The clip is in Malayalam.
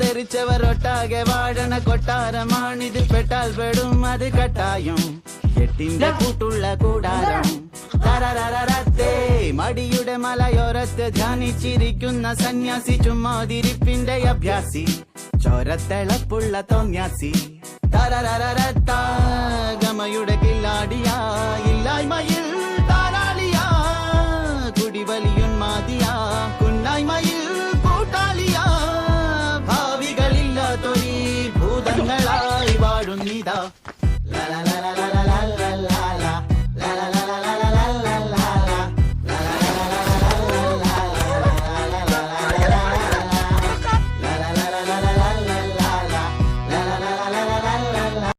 തെറിച്ചവരൊട്ടാകെ വാഴണ കൊട്ടാരമാണിത്. പെട്ടാൽ പെടും അത് കട്ടായും എട്ടിന്റെ കൂട്ടുള്ള കൂടാരം. തരരരത്തേ മടിയുടെ മലയോരത്ത് ധ്യാനിച്ചിരിക്കുന്ന സന്യാസി, ചുമ്മാതിരിപ്പിന്റെ അഭ്യാസി, ചോരത്തിളപ്പുള്ള തോന്യാസി. തരരരത്ത ഗമയുടെ കില്ലാടിയാ, ഇല്ലായ്മയിൽ താരാളിയാ, കുടിവലിയുന്മാതിയാ, കുന്നായ്മയിൽ കൂട്ടാളിയാ. ഭാവികളില്ലാത്തൊരീ ഭൂതങ്ങളായി വാഴുന്നിതാ.